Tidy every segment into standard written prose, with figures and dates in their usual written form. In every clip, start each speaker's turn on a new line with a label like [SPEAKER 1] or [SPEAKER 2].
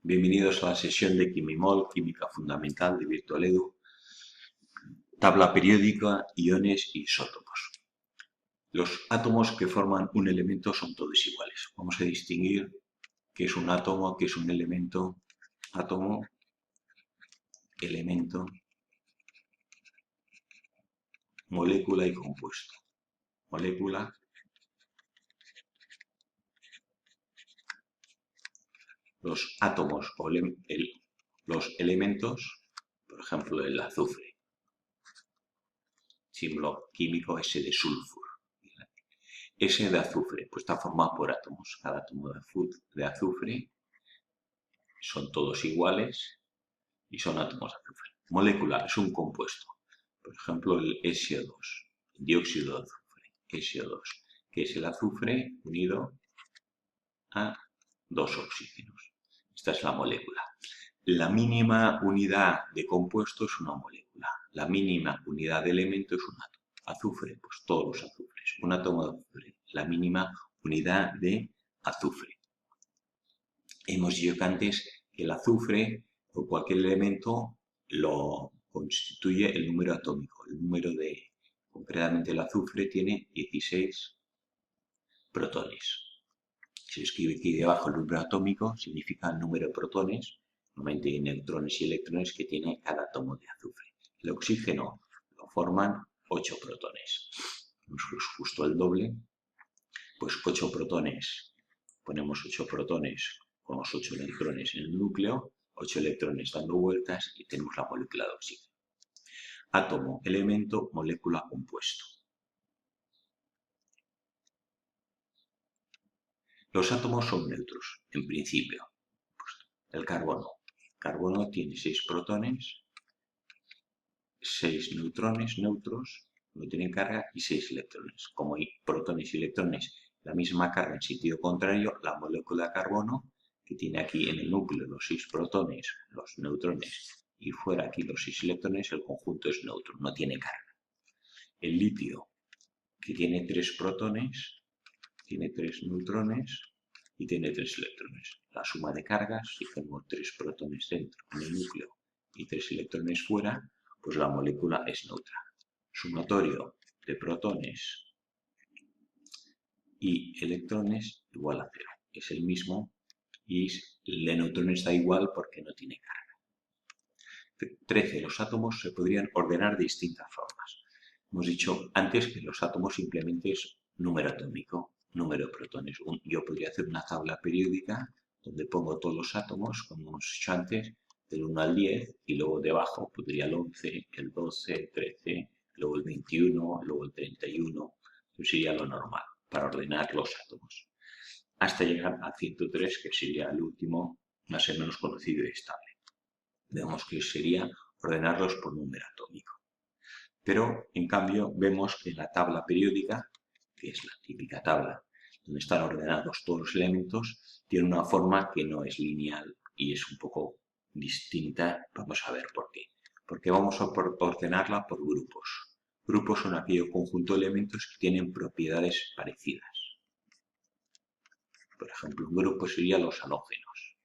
[SPEAKER 1] Bienvenidos a la sesión de Quimimol, Química Fundamental de Virtualedu, tabla periódica, iones y isótopos. Los átomos que forman un elemento son todos iguales. Vamos a distinguir qué es un átomo, qué es un elemento, átomo, elemento, molécula y compuesto. Molécula, los átomos o los elementos, por ejemplo el azufre, símbolo químico S de sulfuro. S de azufre, pues está formado por átomos. Cada átomo de azufre son todos iguales y son átomos de azufre. Molécula es un compuesto. Por ejemplo, el SO2, el dióxido de azufre, SO2, que es el azufre unido a dos oxígenos. Esta es la molécula. La mínima unidad de compuesto es una molécula. La mínima unidad de elemento es un átomo. Azufre, pues todos los azufres. Un átomo de azufre, la mínima unidad de azufre. Hemos dicho que antes que el azufre o cualquier elemento lo constituye el número atómico. El número concretamente el azufre tiene 16 protones. Si escribe aquí debajo el número atómico, significa el número de protones, normalmente neutrones y electrones que tiene cada átomo de azufre. El oxígeno lo forman 8 protones. Es justo el doble, pues 8 protones. Ponemos 8 protones con los 8 electrones en el núcleo, 8 electrones dando vueltas y tenemos la molécula de oxígeno. Átomo, elemento, molécula, compuesto. Los átomos son neutros, en principio. El carbono. El carbono tiene 6 protones, 6 neutrones neutros, no tienen carga, y 6 electrones. Como hay protones y electrones, la misma carga en sentido contrario, la molécula de carbono, que tiene aquí en el núcleo los 6 protones, los neutrones, y fuera aquí los 6 electrones, el conjunto es neutro, no tiene carga. El litio, que tiene 3 protones, tiene 3 neutrones y tiene 3 electrones. La suma de cargas, si tengo 3 protones dentro en el núcleo y 3 electrones fuera, pues la molécula es neutra. Sumatorio de protones y electrones igual a 0. Es el mismo y el de neutrones da igual porque no tiene carga. 13. Los átomos se podrían ordenar de distintas formas. Hemos dicho antes que los átomos simplemente es número atómico, número de protones. Yo podría hacer una tabla periódica donde pongo todos los átomos, como hemos dicho antes, del 1 al 10, y luego debajo podría el 11, el 12, el 13, luego el 21, luego el 31. Eso sería lo normal para ordenar los átomos. Hasta llegar a 103, que sería el último, más o menos conocido y estable. Vemos que sería ordenarlos por número atómico. Pero, en cambio, vemos que la tabla periódica, que es la típica tabla donde están ordenados todos los elementos, tiene una forma que no es lineal y es un poco distinta. Vamos a ver por qué. Porque vamos a ordenarla por grupos. Grupos son aquellos conjuntos de elementos que tienen propiedades parecidas. Por ejemplo, un grupo sería los halógenos.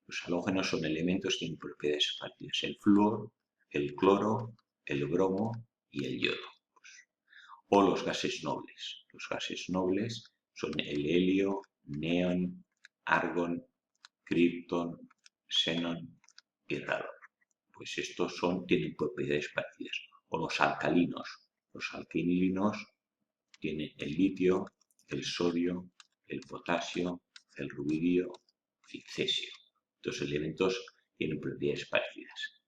[SPEAKER 1] Los halógenos son elementos que tienen propiedades parecidas. El flúor, el cloro, el bromo y el yodo. O los gases nobles. Los gases nobles son el helio, neón, argón, kripton, xenón y radón. Pues estos tienen propiedades parecidas. O los alcalinos. Los alquilinos tienen el litio, el sodio, el potasio, el rubidio y el cesio. Estos elementos tienen propiedades parecidas.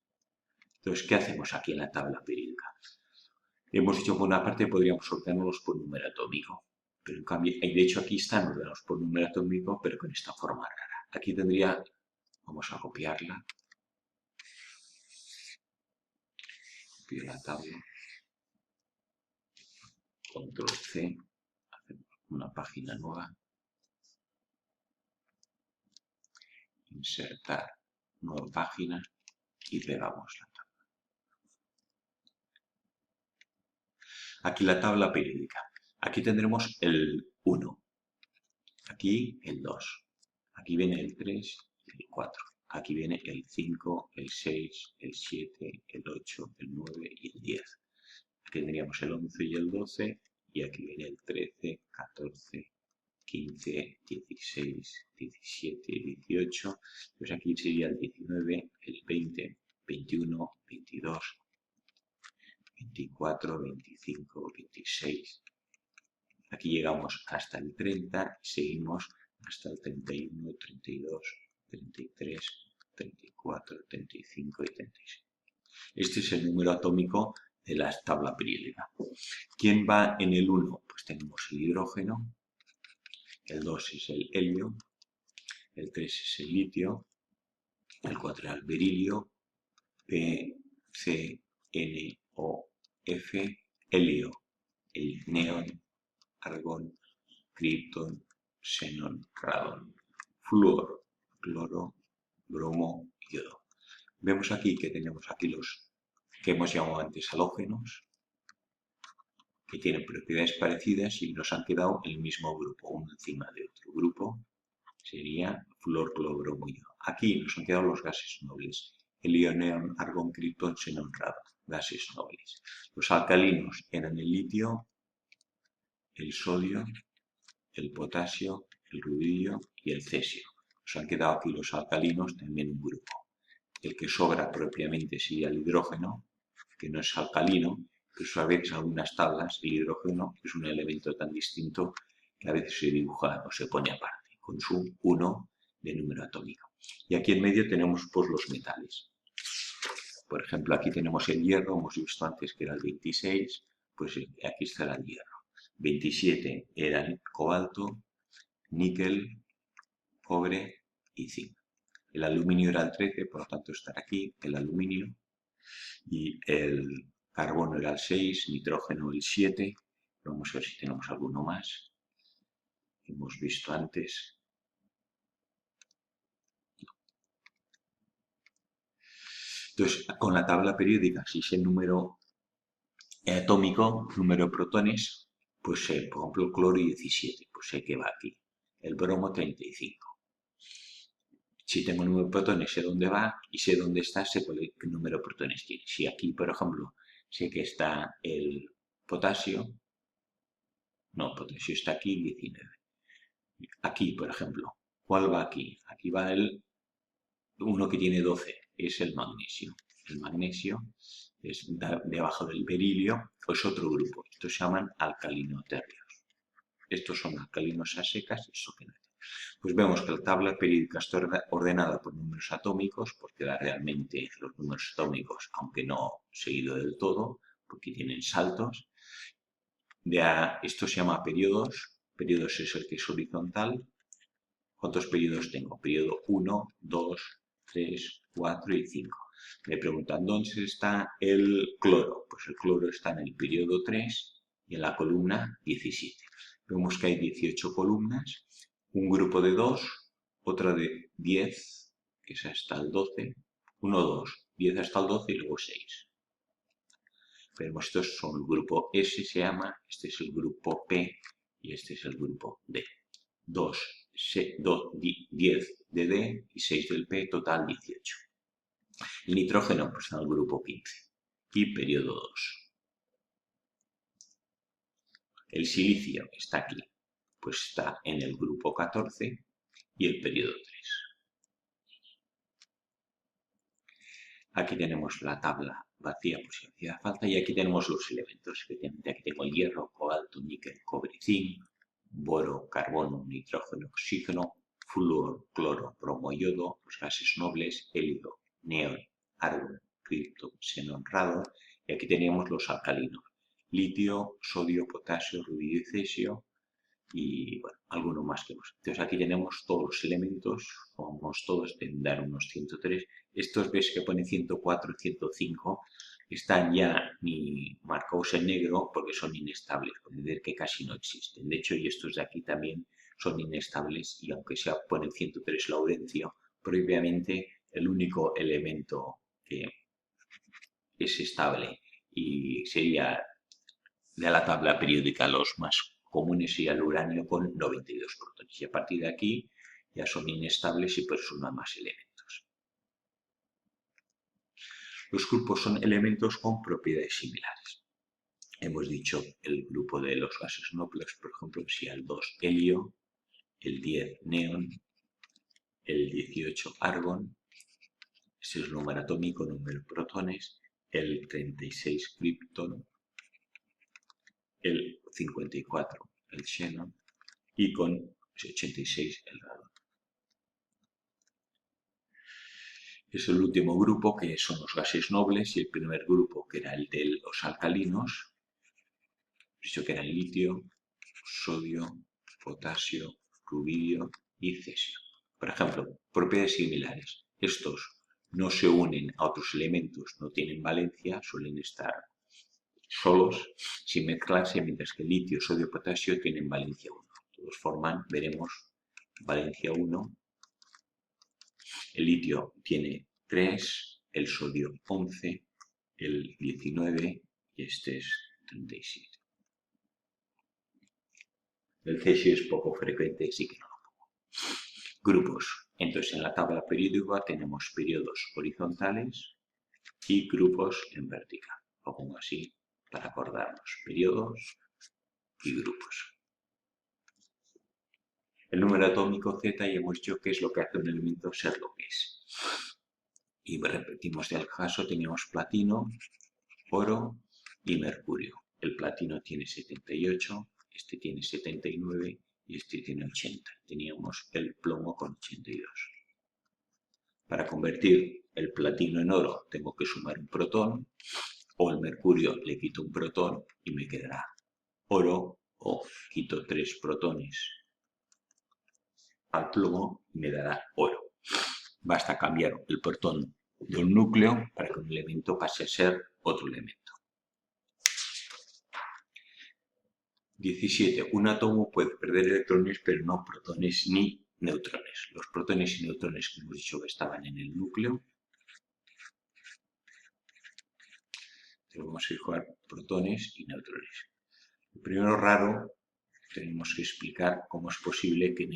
[SPEAKER 1] Entonces, ¿qué hacemos aquí en la tabla periódica? Hemos dicho que por una parte podríamos ordenarlos por número atómico, pero en cambio, de hecho aquí están ordenados por número atómico, pero con esta forma rara. Aquí tendría, vamos a copiarla, copio la tabla, control C, hacemos una página nueva, insertar nueva página y pegamos la tabla. Aquí la tabla periódica. Aquí tendremos el 1, aquí el 2, aquí viene el 3 y el 4. aquí viene el 5, el 6, el 7, el 8, el 9 y el 10. Aquí tendríamos el 11 y el 12 y aquí viene el 13, 14, 15, 16, 17, 18. Pues aquí sería el 19, el 20, 21, 22, 24, 25, 26. Aquí llegamos hasta el 30 y seguimos hasta el 31, 32, 33, 34, 35 y 36. Este es el número atómico de la tabla periódica. ¿Quién va en el 1? Pues tenemos el hidrógeno, el 2 es el helio, el 3 es el litio, el 4 es el berilio, P, C, N, O, F, helio, el neón, argón, kripton, xenón, radón, flúor, cloro, bromo y yodo. Vemos aquí que tenemos aquí los que hemos llamado antes halógenos, que tienen propiedades parecidas y nos han quedado el mismo grupo, uno encima de otro. Grupo sería flúor, cloro, bromo y yodo. Aquí nos han quedado los gases nobles, helio, neón, argón, kripton, xenón, radón, gases nobles. Los alcalinos eran el litio, el sodio, el potasio, el rubidio y el cesio. Nos han quedado aquí los alcalinos, también un grupo. El que sobra propiamente sería el hidrógeno, que no es alcalino, pero a veces en algunas tablas el hidrógeno es un elemento tan distinto que a veces se dibuja o se pone aparte, con su 1 de número atómico. Y aquí en medio tenemos pues los metales. Por ejemplo, aquí tenemos el hierro, hemos visto antes que era el 26, pues aquí estará el hierro. 27 era el cobalto, níquel, cobre y zinc. El aluminio era el 13, por lo tanto estará aquí el aluminio. Y el carbono era el 6, nitrógeno el 7. Vamos a ver si tenemos alguno más. Hemos visto antes. Entonces, con la tabla periódica, si es el número atómico, número de protones, pues por ejemplo el cloro 17, pues sé que va aquí. El bromo 35. Si tengo el número de protones, sé dónde va y sé dónde está, sé qué número de protones tiene. Si aquí, por ejemplo, sé que está el potasio, no, potasio está aquí 19. Aquí, por ejemplo, ¿cuál va aquí? Aquí va el uno que tiene 12, es el magnesio. El magnesio es debajo del berilio, pues otro grupo. Estos se llaman alcalinotérreos. Estos son alcalinos a secas, eso que no. Pues vemos que la tabla periódica está ordenada por números atómicos, porque da realmente los números atómicos, aunque no seguido del todo, porque tienen saltos. Esto se llama periodos. Periodos es el que es horizontal. ¿Cuántos periodos tengo? Periodo 1, 2, 3, 4 y 5. Me preguntan, ¿dónde está el cloro? Pues el cloro está en el periodo 3 y en la columna 17. Vemos que hay 18 columnas, un grupo de 2, otra de 10, que es hasta el 12, 1, 2, 10 hasta el 12 y luego 6. Vemos estos son el grupo S, se llama, este es el grupo P y este es el grupo D. 10 de D y 6 del P, total 18. El nitrógeno pues está en el grupo 15 y periodo 2. El silicio está aquí, pues está en el grupo 14 y el periodo 3. Aquí tenemos la tabla vacía por si hacía falta y aquí tenemos los elementos. Efectivamente, aquí tengo el hierro, cobalto, níquel, cobre, zinc, boro, carbono, nitrógeno, oxígeno, flúor, cloro, bromo, yodo, los gases nobles, helio, neón, argón, kripton, xenón, radón. Y aquí teníamos los alcalinos, litio, sodio, potasio, rubidio y cesio. Y bueno, alguno más que más. Entonces aquí tenemos todos los elementos, vamos todos, deben dar unos 103. Estos ves que pone 104 y 105, están ya ni marcados en negro porque son inestables, puede decir que casi no existen. De hecho, y estos de aquí también son inestables y aunque sea pone 103 laurencio, propiamente el único elemento que es estable y sería de la tabla periódica los más comunes sería el uranio con 92 protones. Y a partir de aquí ya son inestables y pues suman más elementos. Los grupos son elementos con propiedades similares. Hemos dicho el grupo de los gases nobles, por ejemplo, si el 2 helio, el 10 neón, el 18 argón, ese es el número atómico, número de protones, el 36 kripton, el 54 el xenón y con 86 el radón. Es el último grupo que son los gases nobles y el primer grupo que era el de los alcalinos, dicho que eran litio, sodio, potasio, rubidio y cesio. Por ejemplo, propiedades similares. Estos no se unen a otros elementos, no tienen valencia, suelen estar solos, sin mezclarse, mientras que el litio, sodio y potasio tienen valencia 1. Todos forman, veremos, valencia 1. El litio tiene 3, el sodio 11, el 19 y este es 37. El cesio es poco frecuente, así que no lo pongo. Grupos. Entonces, en la tabla periódica tenemos periodos horizontales y grupos en vertical. Lo pongo así para acordarnos. Periodos y grupos. El número atómico Z ya hemos dicho que es lo que hace un elemento ser lo que es. Y repetimos del caso, teníamos platino, oro y mercurio. El platino tiene 78, este tiene 79 y este tiene 80. Teníamos el plomo con 82. Para convertir el platino en oro tengo que sumar un protón, o el mercurio le quito un protón y me quedará oro, o quito 3 protones al plomo y me dará oro. Basta cambiar el protón de un núcleo para que un elemento pase a ser otro elemento. 17. Un átomo puede perder electrones, pero no protones ni neutrones. Los protones y neutrones que hemos dicho que estaban en el núcleo. Tenemos que jugar protones y neutrones. Lo primero raro, tenemos que explicar cómo es posible que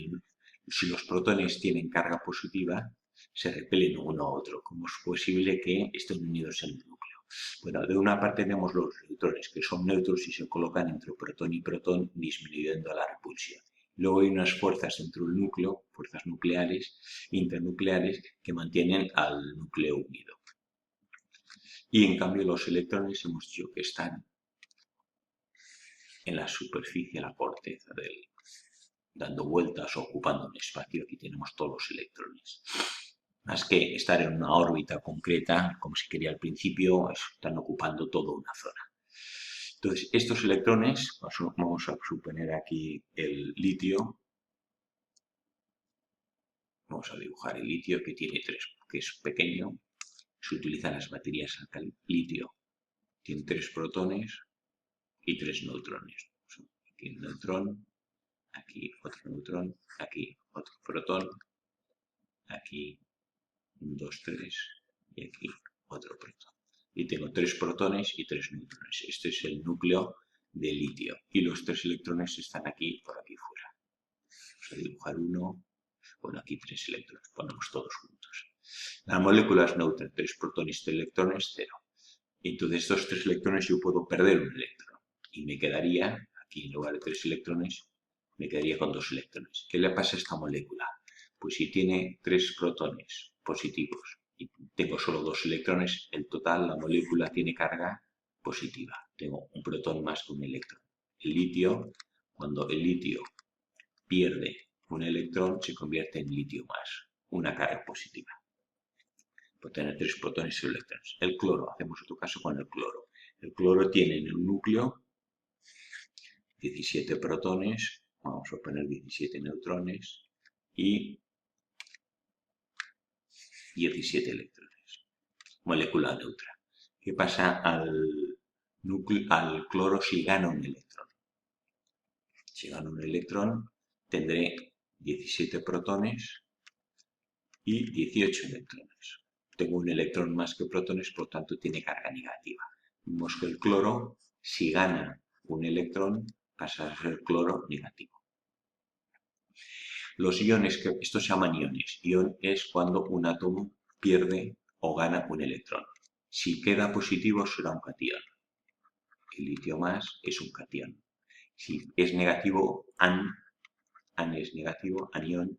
[SPEAKER 1] si los protones tienen carga positiva, se repelen uno a otro. ¿Cómo es posible que estén unidos en el núcleo? Bueno, de una parte tenemos los neutrones, que son neutros y se colocan entre protón y protón, disminuyendo la repulsión. Luego hay unas fuerzas dentro del núcleo, fuerzas nucleares, internucleares, que mantienen al núcleo unido. Y en cambio los electrones hemos dicho que están en la superficie, la corteza dando vueltas o ocupando un espacio. Aquí tenemos todos los electrones. Más que estar en una órbita concreta, como se quería al principio, están ocupando toda una zona. Entonces, estos electrones, vamos a suponer aquí el litio. Vamos a dibujar el litio que tiene 3, que es pequeño. Se utilizan las baterías litio. Tiene 3 protones y 3 neutrones. Aquí un neutrón, aquí otro neutrón, aquí otro protón, aquí 1, 2, 3 y aquí otro protón. Y tengo 3 protones y 3 neutrones. Este es el núcleo de litio. Y los 3 electrones están aquí, por aquí fuera. Vamos a dibujar uno. Bueno, aquí 3 electrones. Ponemos todos juntos. La molécula es neutra. 3 protones y 3 electrones, 0. Entonces, estos 3 electrones yo puedo perder un electrón. Y me quedaría, aquí en lugar de 3 electrones, me quedaría con 2 electrones. ¿Qué le pasa a esta molécula? Pues si tiene 3 protones positivos y tengo solo 2 electrones, en total la molécula tiene carga positiva. Tengo un protón más que un electrón. El litio, cuando el litio pierde un electrón, se convierte en litio más, una carga positiva. Por tener 3 protones y electrones. El cloro, hacemos otro caso con el cloro. El cloro tiene en el núcleo 17 protones, vamos a poner 17 neutrones y 17 electrones. Molécula neutra. ¿Qué pasa al cloro si gana un electrón? Si gana un electrón, tendré 17 protones y 18 electrones. Tengo un electrón más que protones, por tanto tiene carga negativa. Vemos que el cloro, si gana un electrón, pasa a ser cloro negativo. Los iones, estos se llaman iones. Ion es cuando un átomo pierde o gana un electrón. Si queda positivo será un catión. El litio más es un catión. Si es negativo, an es negativo, anión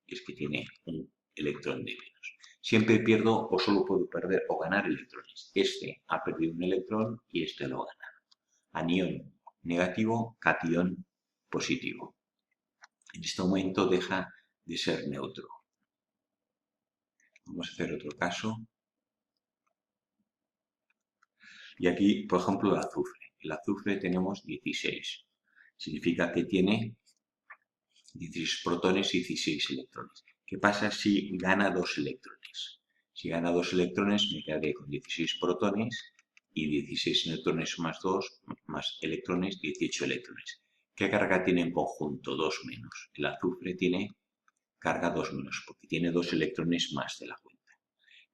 [SPEAKER 1] es que tiene un electrón de menos. Siempre pierdo o solo puedo perder o ganar electrones. Este ha perdido un electrón y este lo ha ganado. Anión negativo, catión positivo. En este momento deja de ser neutro. Vamos a hacer otro caso. Y aquí, por ejemplo, el azufre. El azufre tenemos 16. Significa que tiene 16 protones y 16 electrones. ¿Qué pasa si gana 2 electrones? Si gana 2 electrones me quedaré con 16 protones y 16 neutrones más 2 más electrones, 18 electrones. ¿Qué carga tiene en conjunto? 2 menos. El azufre tiene carga 2 menos porque tiene 2 electrones más de la cuenta.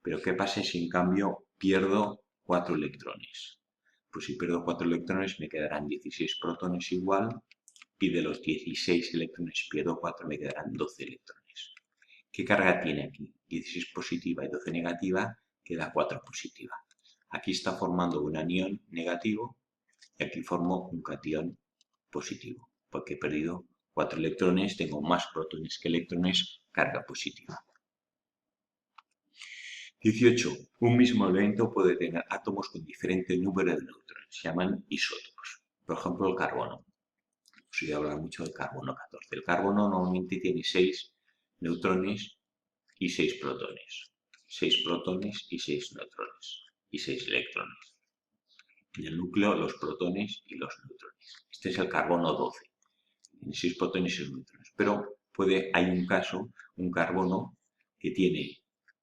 [SPEAKER 1] Pero ¿qué pasa si en cambio pierdo 4 electrones? Pues si pierdo 4 electrones me quedarán 16 protones igual y de los 16 electrones pierdo 4 me quedarán 12 electrones. ¿Qué carga tiene aquí? 16 positiva y 12 negativa, queda 4 positiva. Aquí está formando un anión negativo y aquí formo un catión positivo, porque he perdido 4 electrones, tengo más protones que electrones, carga positiva. 18. Un mismo elemento puede tener átomos con diferente número de neutrones, se llaman isótopos. Por ejemplo, el carbono. Os he hablado mucho del carbono 14. El carbono normalmente tiene 6 neutrones y 6 protones. 6 protones y 6 neutrones. Y 6 electrones. En el núcleo, los protones y los neutrones. Este es el carbono 12. Tiene 6 protones y 6 neutrones. Pero hay un caso, un carbono, que tiene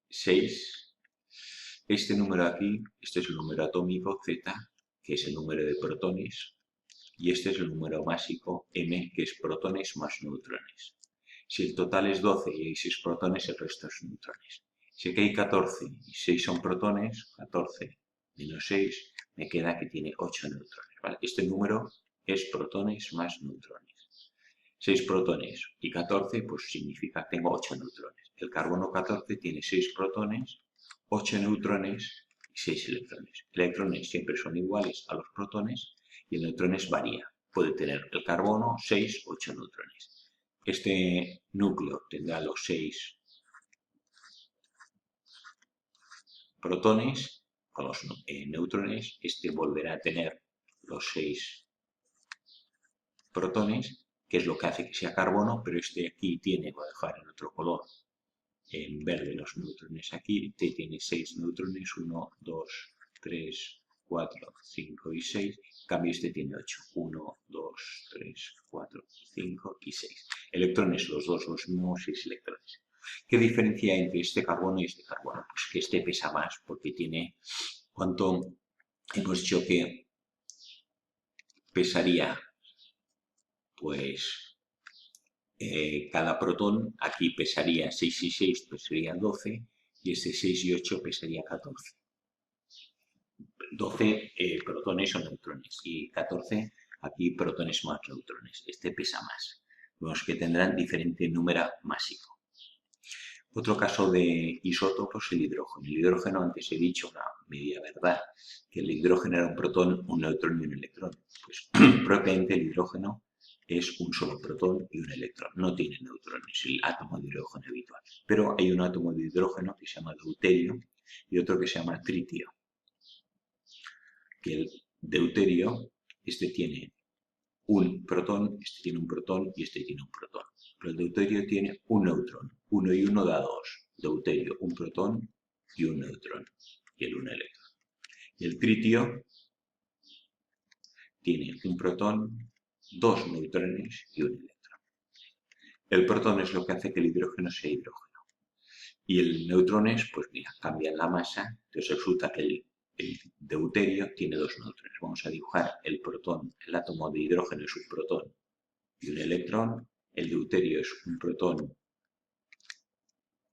[SPEAKER 1] 6. Este número aquí, este es el número atómico Z, que es el número de protones. Y este es el número másico M, que es protones más neutrones. Si el total es 12 y hay 6 protones, el resto es neutrones. Si aquí hay 14 y 6 son protones, 14 menos 6, me queda que tiene 8 neutrones. ¿Vale? Este número es protones más neutrones. 6 protones y 14, pues significa que tengo 8 neutrones. El carbono 14 tiene 6 protones, 8 neutrones y 6 electrones. Electrones siempre son iguales a los protones y el neutrones varía. Puede tener el carbono 6, 8 neutrones. Este núcleo tendrá los 6 protones con los neutrones. Este volverá a tener los 6 protones, que es lo que hace que sea carbono, pero este aquí tiene, voy a dejar en otro color, en verde los neutrones aquí, este tiene 6 neutrones, 1, 2, 3, 4, 5 y 6. En cambio este tiene 8. 1, 2, 3, 4, 5 y 6. Electrones, los dos los mismos, 6 electrones. ¿Qué diferencia hay entre este carbono y este carbono? Pues que este pesa más porque tiene, ¿cuánto hemos dicho que pesaría? Pues cada protón aquí pesaría 6 y 6, pesaría 12, y este 6 y 8 pesaría 14. 12 protones o neutrones y 14 aquí protones más neutrones. Este pesa más. Vemos que tendrán diferente número másico. Otro caso de isótopos es el hidrógeno. El hidrógeno, antes he dicho una media verdad, que el hidrógeno era un protón, un neutrón y un electrón. Pues propiamente el hidrógeno es un solo protón y un electrón. No tiene neutrones, el átomo de hidrógeno habitual. Pero hay un átomo de hidrógeno que se llama deuterio y otro que se llama tritio. Que el deuterio, este tiene un protón, este tiene un protón y este tiene un protón. Pero el deuterio tiene un neutrón. 1 y 1 da 2. Deuterio, un protón y un neutrón. Y el un electrón. Y el tritio tiene un protón, 2 neutrones y un electrón. El protón es lo que hace que el hidrógeno sea hidrógeno. Y el neutrones, pues mira, cambian la masa. Entonces resulta que el deuterio tiene 2 neutrones. Vamos a dibujar el protón. El átomo de hidrógeno es un protón y un electrón. El deuterio es un protón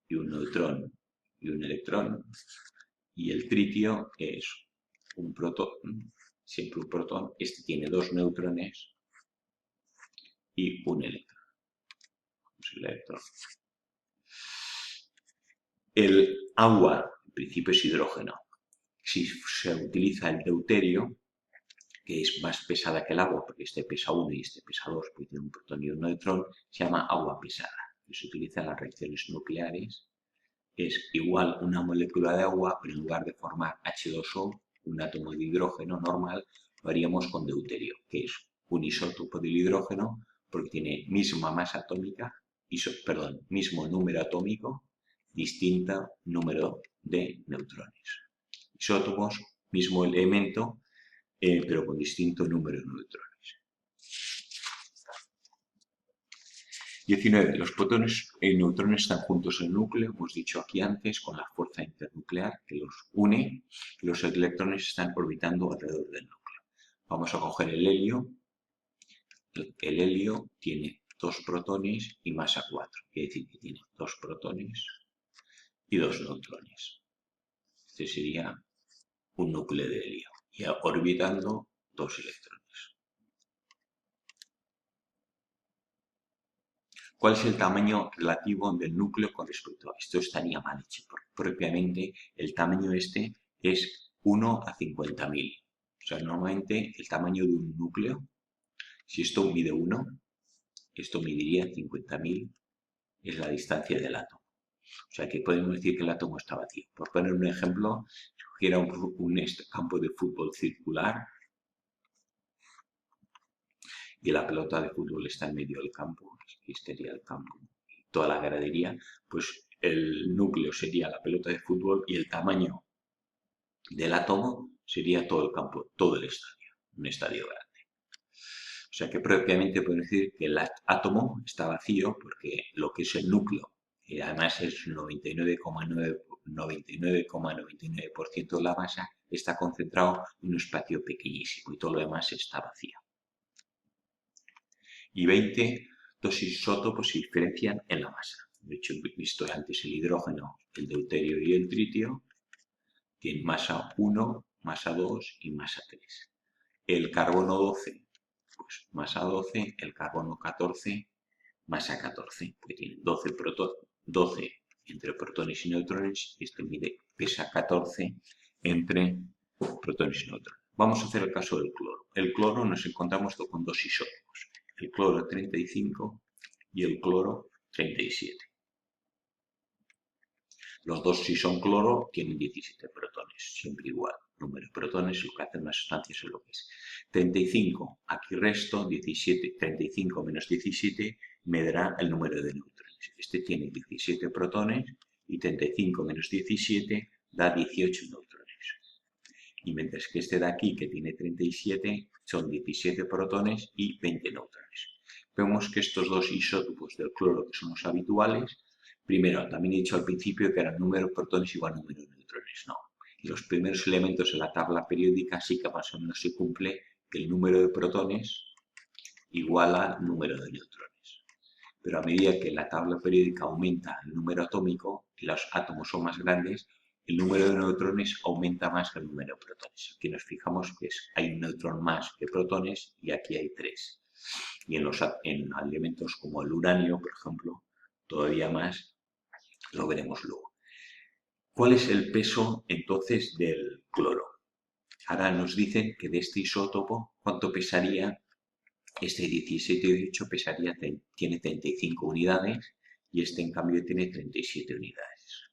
[SPEAKER 1] y un neutrón y un electrón. Y el tritio es un protón, siempre un protón. Este tiene 2 neutrones y un electrón. El agua, en principio, es hidrógeno. si se utiliza el deuterio, que es más pesada que el agua, porque este pesa 1 y este pesa 2, porque tiene un protón y un neutrón, se llama agua pesada, que se utiliza en las reacciones nucleares. Es igual una molécula de agua, pero en lugar de formar H2O, un átomo de hidrógeno normal, lo haríamos con deuterio, que es un isótopo del hidrógeno, porque tiene misma masa atómica, mismo número atómico, distinto número de neutrones. Isótopos, mismo elemento, pero con distinto número de neutrones. 19. Los protones y neutrones están juntos en el núcleo, hemos dicho aquí antes, con la fuerza internuclear que los une, y los electrones están orbitando alrededor del núcleo. Vamos a coger el helio. El helio tiene 2 protones y masa 4, quiere decir que tiene 2 protones y 2 neutrones. Este sería un núcleo de helio, y orbitando 2 electrones. ¿Cuál es el tamaño relativo del núcleo con respecto a esto? Estaría mal hecho, porque propiamente el tamaño este es 1 a 50.000. O sea, normalmente el tamaño de un núcleo, si esto mide 1, esto mediría 50.000, es la distancia del átomo. O sea, que podemos decir que el átomo está vacío. Por poner un ejemplo, si cogiera un campo de fútbol circular y la pelota de fútbol está en medio del campo, aquí estaría el campo, toda la gradería, pues el núcleo sería la pelota de fútbol y el tamaño del átomo sería todo el campo, todo el estadio, un estadio grande. O sea que propiamente podemos decir que el átomo está vacío porque lo que es el núcleo, y además es 99,99% de la masa, está concentrado en un espacio pequeñísimo y todo lo demás está vacío. Y 20, dos isótopos se diferencian en la masa. De hecho, he visto antes el hidrógeno, el deuterio y el tritio, tienen masa 1, masa 2 y masa 3. El carbono 12, pues masa 12, el carbono 14, masa 14, porque tiene 12 entre protones y neutrones, y este pesa 14 entre protones y neutrones. Vamos a hacer el caso del cloro. El cloro nos encontramos con 2 isótopos, el cloro 35 y el cloro 37. Los dos, si son cloro, tienen 17 protones, siempre igual. Número de protones, lo que hacen las sustancias es lo que es. 35, aquí resto, 17, 35 menos 17 me dará el número de neutrones. Este tiene 17 protones y 35 menos 17 da 18 neutrones. Y mientras que este de aquí, que tiene 37, son 17 protones y 20 neutrones. Vemos que estos dos isótopos del cloro, que son los habituales, primero, también he dicho al principio que eran número de protones igual a número de neutrones. No. Y los primeros elementos de la tabla periódica sí que más o menos se cumple que el número de protones igual al número de neutrones. Pero a medida que la tabla periódica aumenta el número atómico y los átomos son más grandes, el número de neutrones aumenta más que el número de protones. Aquí nos fijamos que hay un neutrón más que protones y aquí hay 3. Y en elementos como el uranio, por ejemplo, todavía más, lo veremos luego. ¿Cuál es el peso entonces del cloro? Ahora nos dicen que de este isótopo, ¿cuánto pesaría? Este 17,8 tiene 35 unidades y este en cambio tiene 37 unidades.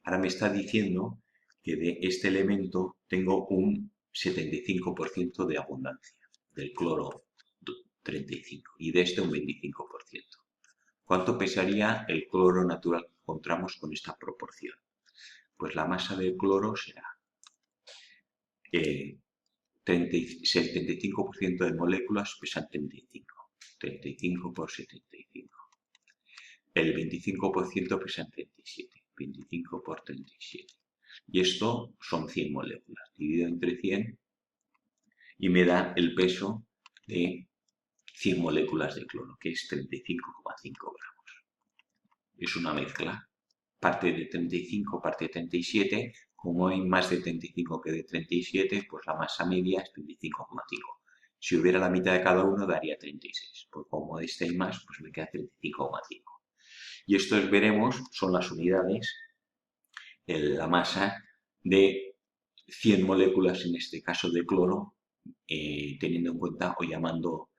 [SPEAKER 1] Ahora me está diciendo que de este elemento tengo un 75% de abundancia, del cloro 35, y de este un 25%. ¿Cuánto pesaría el cloro natural que encontramos con esta proporción? Pues la masa del cloro será 75% de moléculas pesan 35. 35 por 75. El 25% pesan 37. 25 por 37. Y esto son 100 moléculas. Dividido entre 100 y me da el peso de 100 moléculas de cloro, que es 35,5 gramos. Es una mezcla. Parte de 35, parte de 37. Como hay más de 35 que de 37, pues la masa media es 35,5. Si hubiera la mitad de cada uno, daría 36. Pues como este hay más, pues me queda 35,5. Y estos veremos son las unidades, la masa de 100 moléculas, en este caso de cloro, teniendo en cuenta o llamando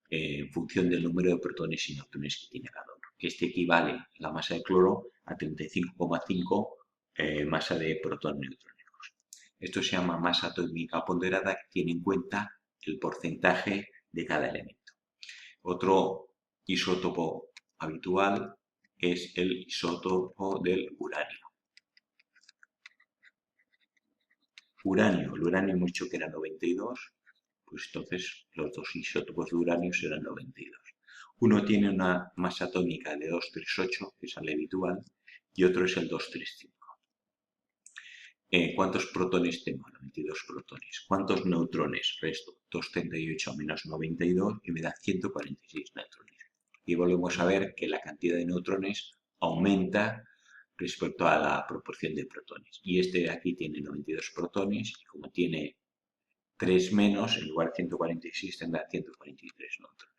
[SPEAKER 1] en función del número de protones y neutrones que tiene cada uno. Este equivale la masa de cloro a 35,5 masa de protones neutrónicos. Esto se llama masa atómica ponderada, que tiene en cuenta el porcentaje de cada elemento. Otro isótopo habitual es el isótopo del uranio. El uranio hemos dicho que era 92, pues entonces los dos isótopos de uranio serán 92. Uno tiene una masa atómica de 238, que es el habitual, y otro es el 235. ¿Cuántos protones tengo? 92 protones. ¿Cuántos neutrones? Resto 238 menos 92 y me da 146 neutrones. Y volvemos a ver que la cantidad de neutrones aumenta respecto a la proporción de protones. Y este de aquí tiene 92 protones y como tiene 3 menos, en lugar de 146 tendrá 143 neutrones.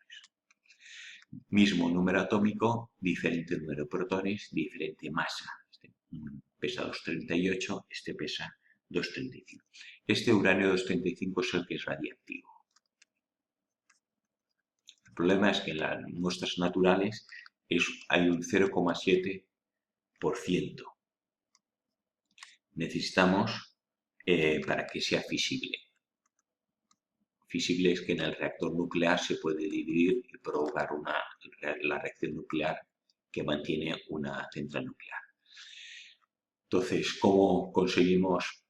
[SPEAKER 1] Mismo número atómico, diferente número de protones, diferente masa. Este pesa 238, este pesa 235. Este uranio 235 es el que es radiactivo. El problema es que en las muestras naturales hay un 0,7%. Necesitamos para que sea fisible. Fisible es que en el reactor nuclear se puede dividir y provocar la reacción nuclear que mantiene una central nuclear. Entonces, ¿cómo conseguimos?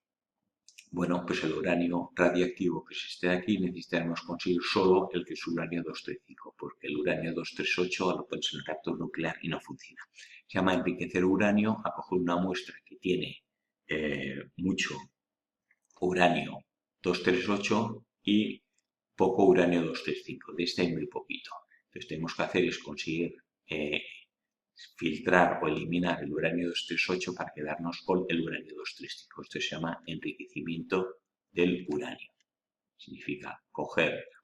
[SPEAKER 1] Bueno, pues el uranio radiactivo que es este de aquí, necesitaremos conseguir solo el que es uranio 235, porque el uranio 238 lo pones en el reactor nuclear y no funciona. Se llama enriquecer uranio, a coger una muestra que tiene mucho uranio 238 y poco uranio 235, de este hay muy poquito. Entonces tenemos que hacer es conseguir filtrar o eliminar el uranio 238 para quedarnos con el uranio 235. Esto se llama enriquecimiento del uranio. Significa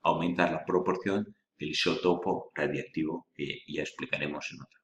[SPEAKER 1] aumentar la proporción del isótopo radiactivo que ya explicaremos en otra.